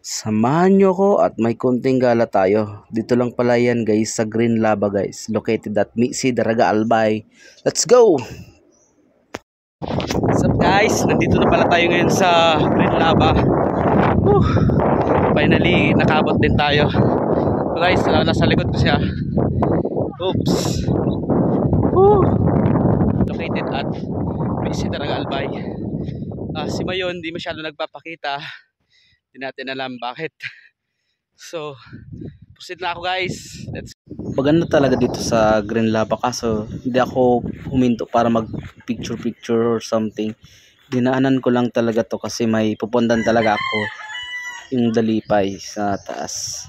Samahan nyo ko at may konting gala tayo. Dito lang pala yan guys sa Green Lava guys. Located at Mixi, Daraga, Albay. Let's go! What's up guys? Nandito na pala tayo ngayon sa Green Lava. Whew. Finally, nakabot din tayo. So guys, nasa likod ko siya. Oops. Whew. Located at Mixi, Daraga, Albay. Si Mayon di masyado nagpapakita. Hindi natin alam bakit. So, proceed na ako guys. Maganda talaga dito sa Green Lava kaso hindi ako huminto para mag picture or something. Dinaanan ko lang talaga to kasi may pupuntan talaga ako yung Dalipay sa taas.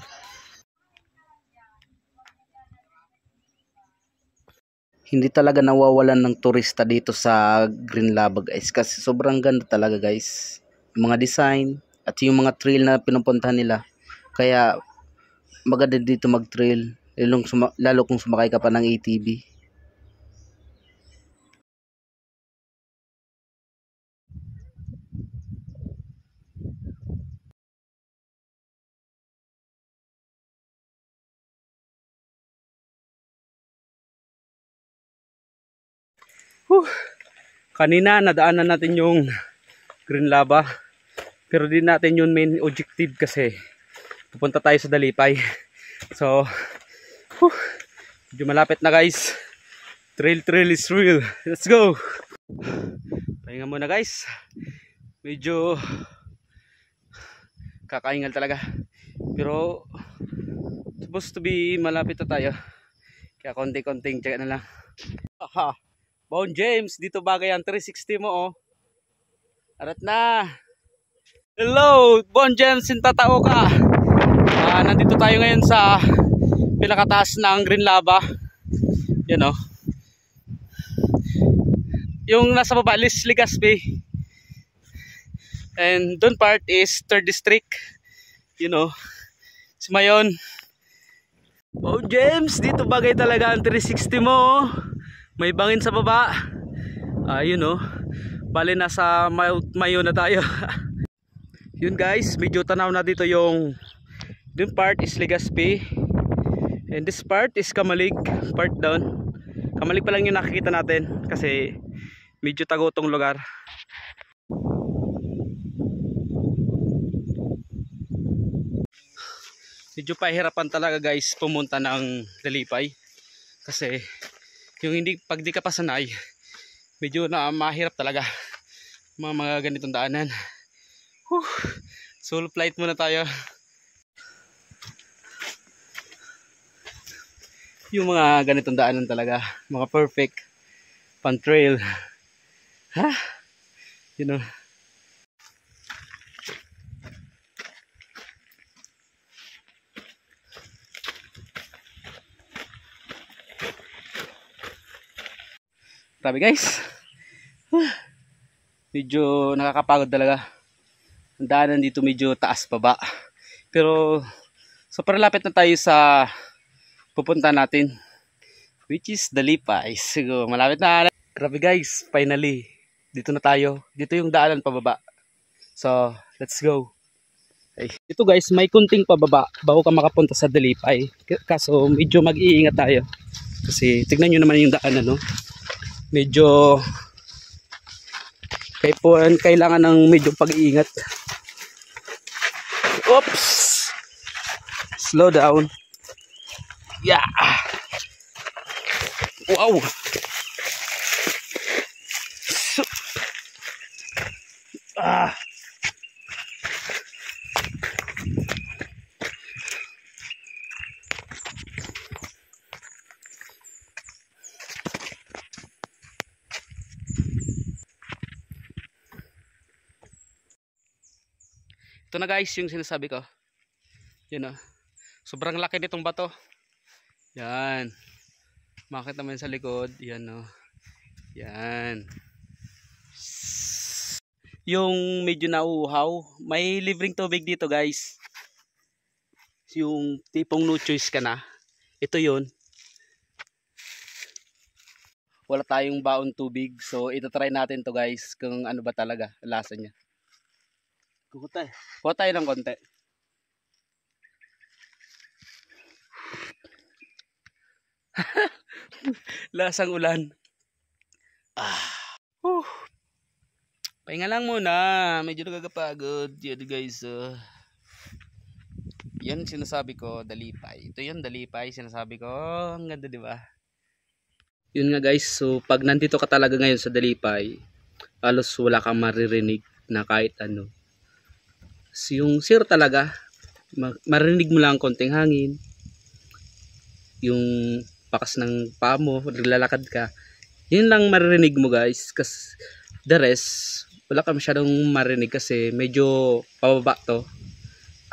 Hindi talaga nawawalan ng turista dito sa Green Lava guys kasi sobrang ganda talaga guys. Yung mga design at yung mga trail na pinupuntahan nila. Kaya maganda dito mag-trail lalo kung sumakay ka pa ng ATV. Kanina nadaanan natin yung Green Lava pero di natin yung main objective kasi pupunta tayo sa Dalipay. So medyo malapit na guys. Trail is real. Let's go. Pahinga muna guys. Medyo kakaingal talaga pero supposed to be malapit na tayo kaya konting check na lang. Aha. Bon James, dito bagay ang 360 mo oh. Arat na. Hello, Bon James, sintatao ka. Nandito tayo ngayon sa pinakataas ng Green Lava. Yan oh. Yung nasa baba is Legazpi. And doon part is 3rd District. You know. Si Mayon. Bon James, dito bagay talaga ang 360 mo oh. May bangin sa baba. Yun oh. Bale nasa Mayon na tayo. Yun guys, medyo tanaw na dito yung dun part is Legazpi. And this part is Kamalig, part down. Kamalig pa lang yung nakikita natin kasi medyo tago tong lugar. Medyo pahirapan talaga guys pumunta ng Dalipay kasi yung pag di ka pa sanay medyo na mahirap talaga mga ganitong daanan. Solo flight muna tayo. Yung mga ganitong daanan talaga mga perfect pan trail. You know. Grabe guys. Medyo nakakapagod talaga. Ang daanan dito medyo taas baba. Pero super lapit na tayo sa pupunta natin. Which is Dalipay. Siguro malapit na. Grabe guys, finally. Dito na tayo. Dito yung daanan pababa. So, let's go. Okay. Ito guys, may kunting pababa bago ka makapunta sa Dalipay. Kaso medyo mag-iingat tayo. Kasi tignan nyo naman yung daanan no. Medyo kailangan ng medyo pag-iingat. Oops. Slow down. Yeah. Wow. Ito na guys yung sinasabi ko. Yun o. Sobrang laki nitong bato. Yan. Makita naman sa likod. Yan o. Yan. Yung medyo nauuhaw. May libreng tubig dito guys. Yung tipong no choice ka na. Ito yun. Wala tayong baon tubig. So ito try natin to guys. Kung ano ba talaga lasa niya. Kuha tayo ng konti. Lasang ulan. Whew. Pahinga lang muna. Medyo nagagapagod. Yan guys. Yan sinasabi ko, Dalipay. Ito yung Dalipay sinasabi ko. Ang ganda, di ba? Yun nga guys. So pag nandito ka talaga ngayon sa Dalipay, halos wala kang maririnig na kahit ano. So, yung zero talaga. Marinig mo lang konting hangin. Yung pakas ng paa mo, lalakad ka. Yun lang maririnig mo guys. Kasi the rest, wala ka masyadong marinig kasi medyo pababa to.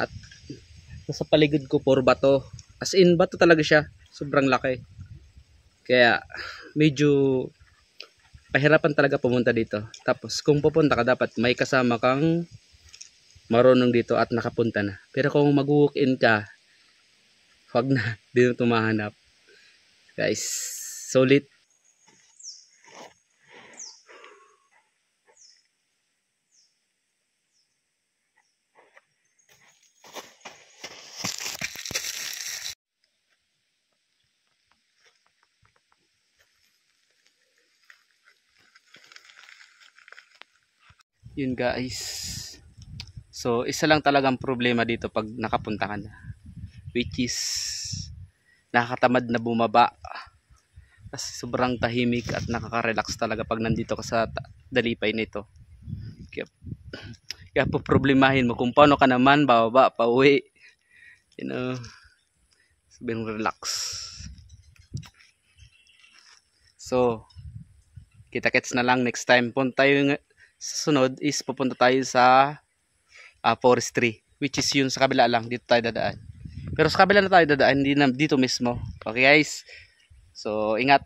At sa paligid ko puro bato. As in bato talaga siya. Sobrang laki. Kaya medyo pahirapan talaga pumunta dito. Tapos kung pupunta ka dapat may kasama kang marunong dito at nakapunta na. Pero kung mag-walk-in ka, wag na. Di mo tumahanap. Guys, solid. Yun guys. So, isa lang talagang problema dito pag nakapunta ka na. Which is, nakakatamad na bumaba. Kasi sobrang tahimik at nakaka-relax talaga pag nandito ka sa Dalipay nito. Kaya po problemahin mo kung paano ka naman bababa, pauwi. You know, sobrang relax. So, kita-kits na lang next time. Punta tayo sa sunod is pupunta tayo sa forestry, which is yun sa kabila lang, dito tayo dadaan. Pero sa kabila na tayo dadaan, hindi na dito mismo. Okay guys, so ingat.